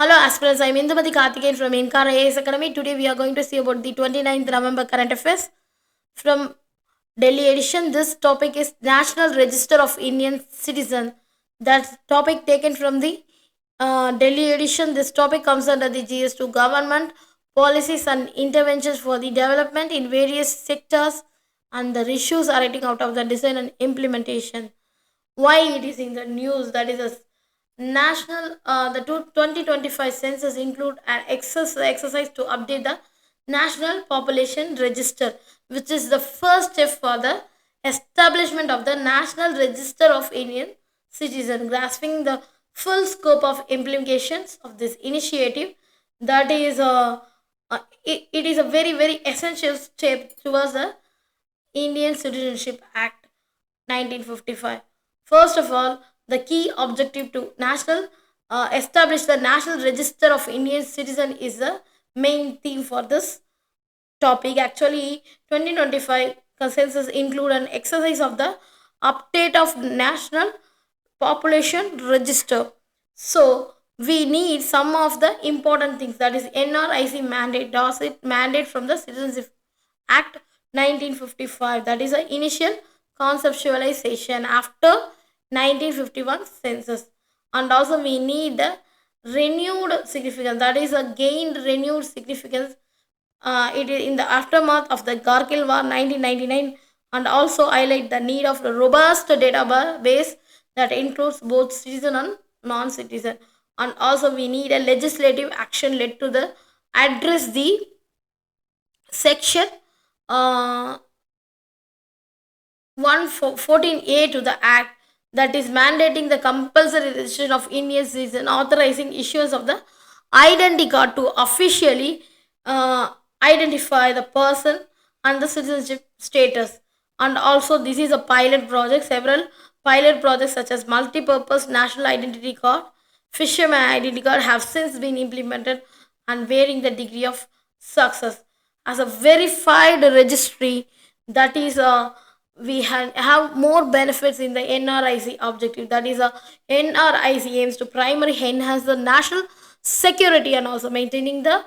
Hello aspirants, I am Indumati Karthikeyan from InKar IAS Academy. Today we are going to see about the 29th November current affairs from Delhi edition. This topic is National Register of Indian Citizen. That topic taken from the Delhi edition. This topic comes under the GS2 government policies and interventions for the development in various sectors and the issues arising out of the design and implementation. Why it is in the news? That is a national the 2025 census include an exercise to update the national population register, which is the first step for the establishment of the national register of Indian citizen. Grasping the full scope of implications of this initiative, that is it is a very essential step towards the Indian Citizenship Act 1955. First of all, the key objective to national establish the National Register of Indian Citizen is the main theme for this topic. Actually, 2025 consensus include an exercise of the update of national population register. So we need some of the important things, that is NRIC mandate. Does it mandate from the Citizenship Act 1955? That is the initial conceptualization after 1951 census. And also we need the renewed significance, that is a gained renewed significance. It is in the aftermath of the Garkil War 1999, and also highlight the need of a robust database that includes both citizen and non-citizen. And also we need a legislative action led to the address the section uh, 114A to the Act, that is mandating the compulsory registration of Indian citizen, authorizing issuance of the identity card to officially identify the person and the citizenship status. And also this is a pilot project. Several pilot projects such as multi-purpose national identity card, fisherman identity card have since been implemented and varying the degree of success. As a verified registry, that is we have more benefits in the NRIC objective. That is a NRIC aims to primarily enhance the national security and also maintaining the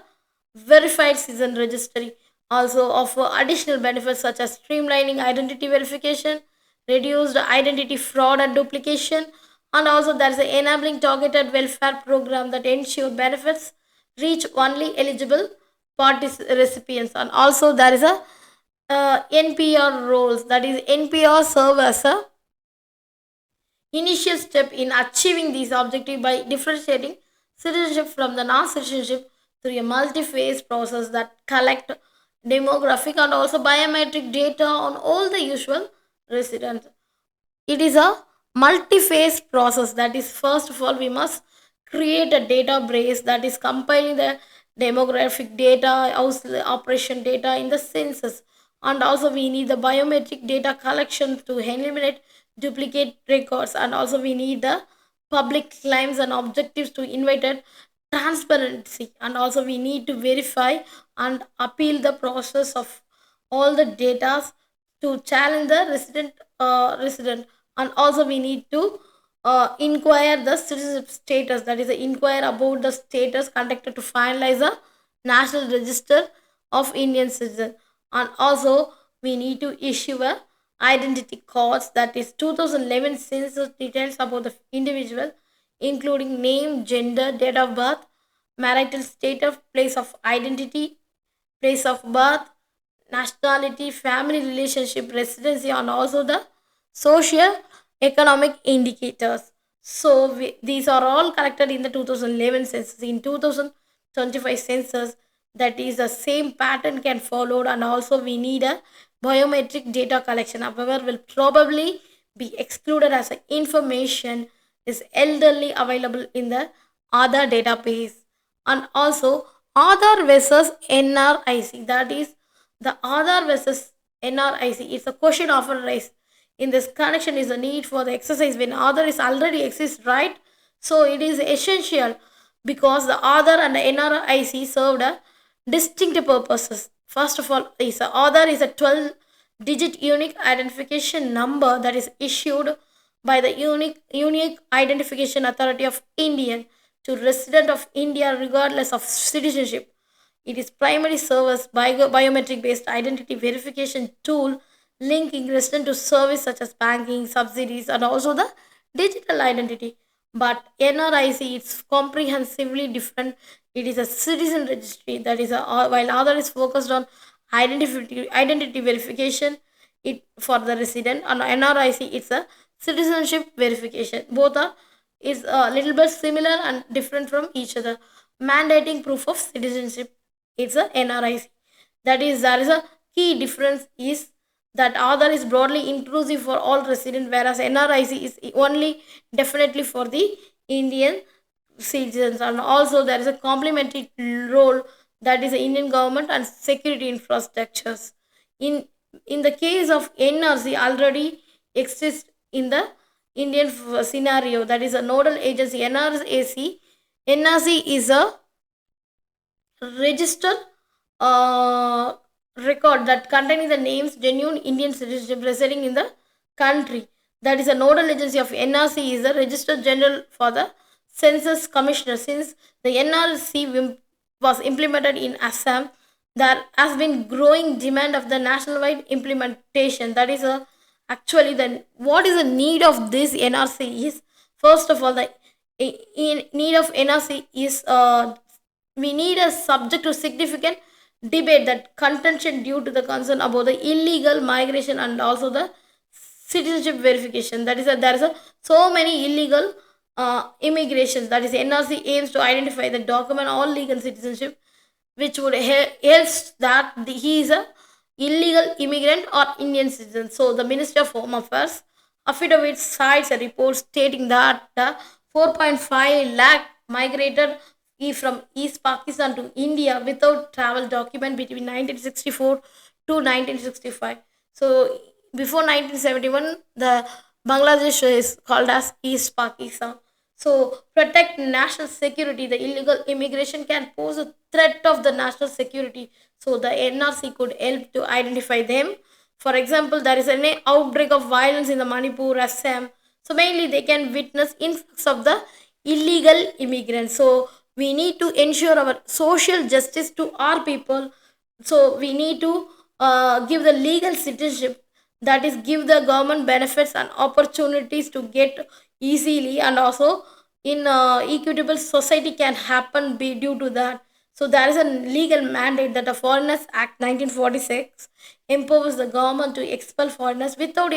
verified citizen registry. Also offer additional benefits such as streamlining identity verification, reduced identity fraud and duplication, and also there is an enabling targeted welfare program that ensure benefits reach only eligible recipients. And also there is a NPR roles, that is NPR serve as a initial step in achieving these objectives by differentiating citizenship from the non-citizenship through a multi-phase process that collect demographic and also biometric data on all the usual residents. It is a multi-phase process. That is, first of all we must create a database that is compiling the demographic data, house operation data in the census. And also we need the biometric data collection to eliminate duplicate records. And also we need the public claims and objectives to invite transparency. And also we need to verify and appeal the process of all the data to challenge the resident. And also we need to inquire the citizenship status, that is inquire about the status conducted to finalize the national register of Indian citizen. And also we need to issue a identity cards, that is 2011 census details about the individual, including name, gender, date of birth, marital status, place of identity, place of birth, nationality, family relationship, residency, and also the social economic indicators. So these are all collected in the 2011 census. In 2025 census, that is the same pattern can followed, and also we need a biometric data collection. However, will probably be excluded as a information is elderly available in the other database. And also Aadhaar versus NRIC, that is the Aadhaar versus NRIC. It's a question often raised in this connection is the need for the exercise when Aadhaar is already exists, right? So it is essential because the Aadhaar and the NRIC served a distinct purposes. First of all, Aadhaar is a 12-digit unique identification number that is issued by the unique identification authority of Indian to resident of India regardless of citizenship. It is primary service biometric based identity verification tool linking resident to service such as banking, subsidies, and also the digital identity. But NRIC is comprehensively different. It is a citizen registry that is while other is focused on identity verification it for the resident, and NRIC it's a citizenship verification. Both are is a little bit similar and different from each other. Mandating proof of citizenship, it's a NRIC. That is, there is a key difference is that Aadhaar is broadly inclusive for all residents, whereas NRIC is only definitely for the Indian citizens. And also there is a complementary role that is the Indian government and security infrastructures. In in the case of NRC already exists in the Indian scenario, that is a nodal agency NRC is a registered uh, record that containing the names genuine Indian citizenship residing in the country. That is a nodal agency of NRC is the Register General for the Census Commissioner. Since the NRC was implemented in Assam, there has been growing demand of the nationwide implementation. That is a actually then what is the need of this NRC is first of all the in need of NRC is we need a subject to significant debate that contention due to the concern about the illegal migration and also the citizenship verification. That is there is a so many illegal immigrations. That is NRC aims to identify the document all legal citizenship which would help that he is a illegal immigrant or Indian citizen. So the Ministry of Home Affairs affidavit cites a report stating that the 4.5 lakh migrated from East Pakistan to India without travel document between 1964 to 1965. So before 1971, the Bangladesh is called as East Pakistan. So protect national security. The illegal immigration can pose a threat of the national security. So the NRC could help to identify them. For example, there is an outbreak of violence in the Manipur, Assam. So mainly they can witness influx of the illegal immigrants. So we need to ensure our social justice to our people. So we need to give the legal citizenship, that is give the government benefits and opportunities to get easily, and also in equitable society can happen be due to that. So there is a legal mandate that the Foreigners Act 1946 empowers the government to expel foreigners without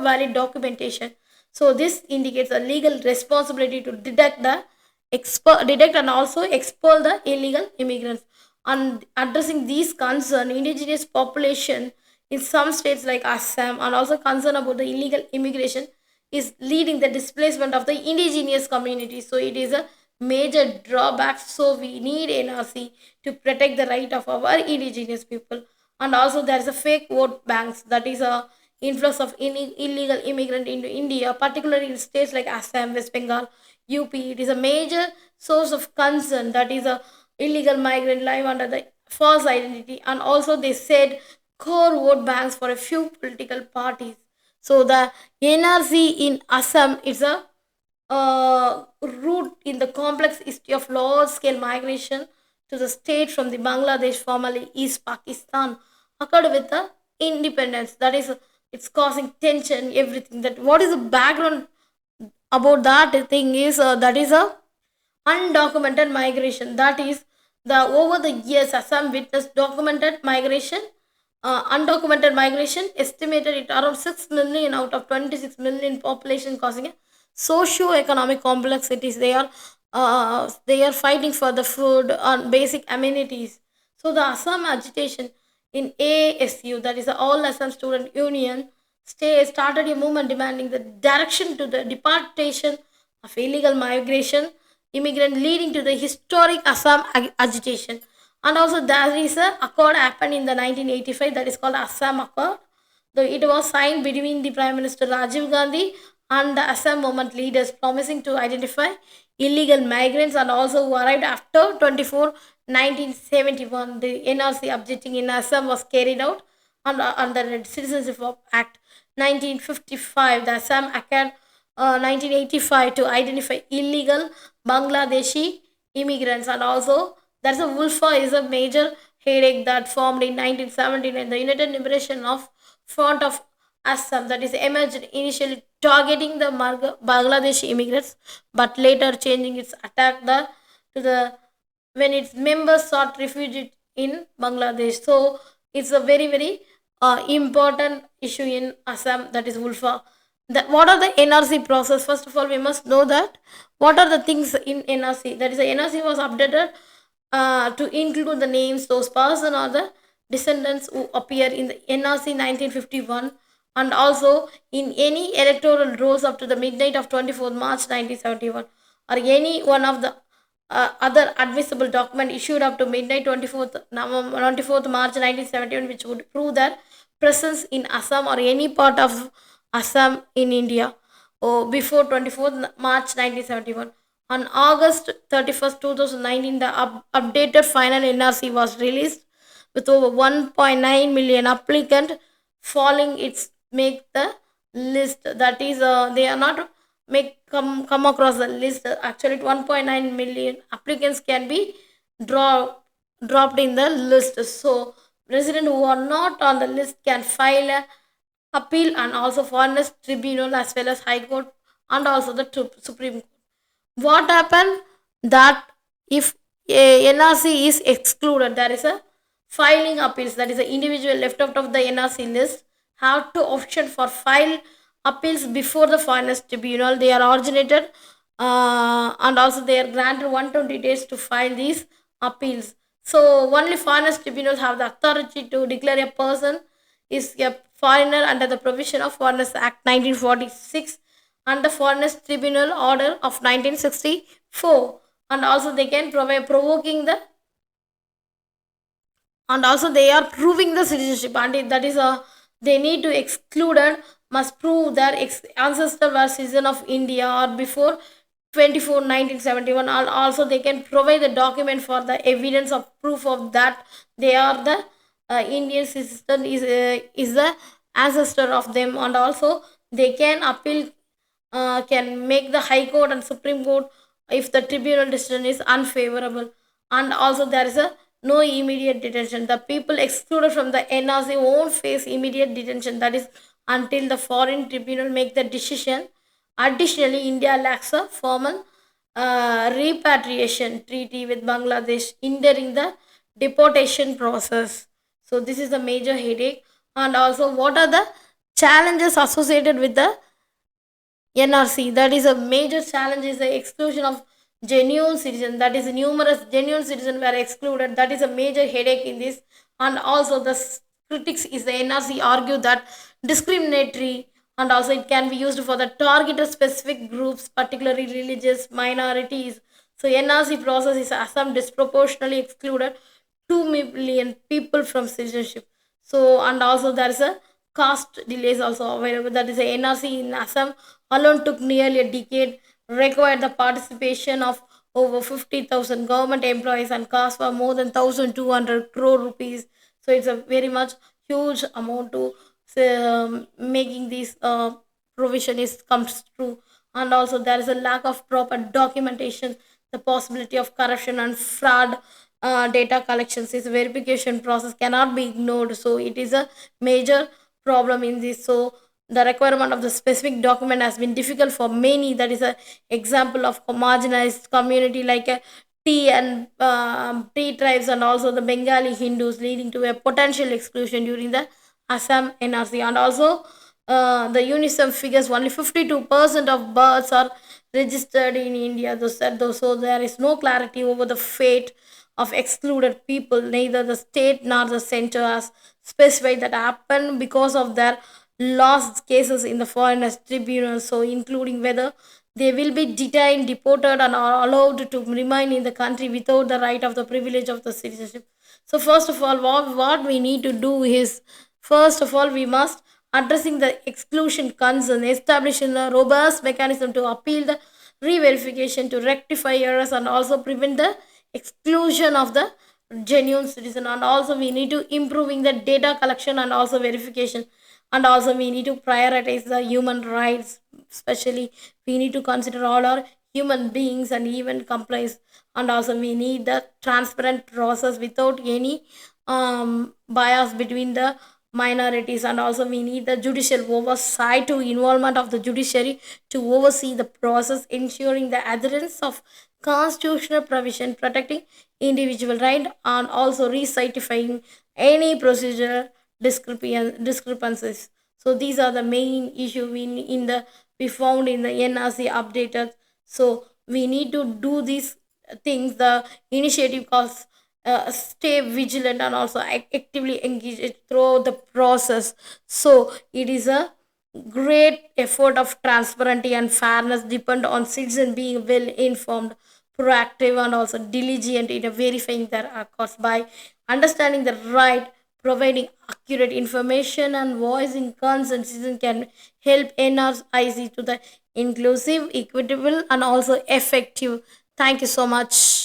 valid documentation. So this indicates a legal responsibility to detect and also expel the illegal immigrants. And addressing these concerns, indigenous population in some states like Assam and also concern about the illegal immigration is leading the displacement of the indigenous community. So it is a major drawback. So we need NRC to protect the right of our indigenous people. And also there is a fake vote banks, that is a influx of illegal immigrant into India, particularly in states like Assam, West Bengal, UP. It is a major source of concern, that is a illegal migrant live under the false identity. And also they said core vote banks for a few political parties. So the NRC in Assam is a root in the complex history of large scale migration to the state from the Bangladesh, formerly East Pakistan, occurred with the independence. That is, it's causing tension, everything. That what is the background about that thing is that is a undocumented migration. That is the over the years Assam witnessed documented migration, undocumented migration estimated at around 6 million out of 26 million population, causing a socio-economic complexities. They are fighting for the food and basic amenities. So the Assam agitation in ASU, that is the All Assam Student Union, started a movement demanding the direction to the deportation of illegal migration immigrant, leading to the historic Assam agitation. And also there is a accord happened in the 1985 that is called Assam Accord. Though it was signed between the Prime Minister Rajiv Gandhi and the Assam movement leaders, promising to identify illegal migrants and also who arrived after 24 1971. The NRC objecting in Assam was carried out under the Citizenship Act 1955. The Assam Accord 1985 to identify illegal Bangladeshi immigrants. And also there's a Wolfa is a major headache that formed in 1917 in the United Liberation of Front of Assam, that is emerged initially targeting the Bangladeshi immigrants, but later changing its attack to the when its members sought refuge in Bangladesh. So it's a very important issue in Assam, that is Wolfa. What are the NRC process? First of all, we must know that what are the things in NRC. That is, the NRC was updated to include the names those person or the descendants who appear in the NRC 1951, and also in any electoral rolls up to the midnight of 24th March 1971, or any one of the other admissible document issued up to midnight 24th March 1971, which would prove their presence in Assam or any part of Assam in India before 24th March 1971. On August 31st, 2019, the updated final NRC was released with over 1.9 million applicant falling its make the list. That is, they are not come across the list. Actually, 1.9 million applicants can be dropped in the list. So residents who are not on the list can file a appeal, and also foreigners tribunal as well as high court and also the supreme court. What happened that if a NRC is excluded, there is a filing appeals, that is the individual left out of the NRC list have to option for file appeals before the foreigners tribunal. They are originated and also they are granted 120 days to file these appeals. So only foreigners tribunals have the authority to declare a person is a foreigner under the provision of Foreigners Act 1946 and the Foreigners Tribunal Order of 1964. And also they can provide provoking the, and also they are proving the citizenship, and that is a they need to excluded must prove their ancestor were citizen of India or before 24 1971. Also they can provide the document for the evidence of proof of that they are the Indian citizen is the ancestor of them. And also they can appeal, can make the high court and supreme court if the tribunal decision is unfavorable. And also there is a no immediate detention. The people excluded from the NRC won't face immediate detention, that is until the foreign tribunal make the decision. Additionally, India lacks a formal repatriation treaty with Bangladesh hindering the deportation process. So this is a major headache. And also what are the challenges associated with the NRC? That is a major challenge is the exclusion of genuine citizen. That is numerous genuine citizen were excluded. That is a major headache in this. And also the critics is the NRC argue that discriminatory, and also it can be used for the targeted specific groups, particularly religious minorities. So NRC process is Assam disproportionately excluded 2 million people from citizenship. So and also there is a caste delays also available. That is, the NRC in Assam alone took nearly a decade, required the participation of over 50,000 government employees and cost for more than 1,200 crore rupees. So it's a very much huge amount to making this provision is comes true. And also there is a lack of proper documentation, the possibility of corruption and fraud. Data collections is verification process cannot be ignored, so it is a major problem in this. So the requirement of the specific document has been difficult for many. That is a example of marginalized community like a T and T tribes and also the Bengali Hindus, leading to a potential exclusion during the Assam NRC. And also the UNICEF figures only 52% of births are registered in India. So there is no clarity over the fate of excluded people. Neither the state nor the center has specified that happened because of their lost cases in the foreigners tribunal. So including whether they will be detained, deported, and are allowed to remain in the country without the right of the privilege of the citizenship. So first of all, what we need to do is, first of all, we must addressing the exclusion concern, establishing a robust mechanism to appeal the re-verification to rectify errors and also prevent the exclusion of the genuine citizen. And also we need to improving the data collection and also verification. And also we need to prioritize the human rights, especially we need to consider all our human beings and even complies. And also we need the transparent process without any bias between the minorities. And also we need the judicial oversight to involvement of the judiciary to oversee the process, ensuring the adherence of constitutional provision protecting individual right, and also recertifying any procedural discrepancies. So these are the main issue we found in the NRC updated. So we need to do these things. The initiative calls stay vigilant and also actively engage it throughout the process. So it is a great effort of transparency and fairness depend on citizen being well informed, proactive, and also diligent in verifying their accords. By understanding the right, providing accurate information, and voicing concerns, citizen can help NRIC to the inclusive, equitable, and also effective. Thank you so much.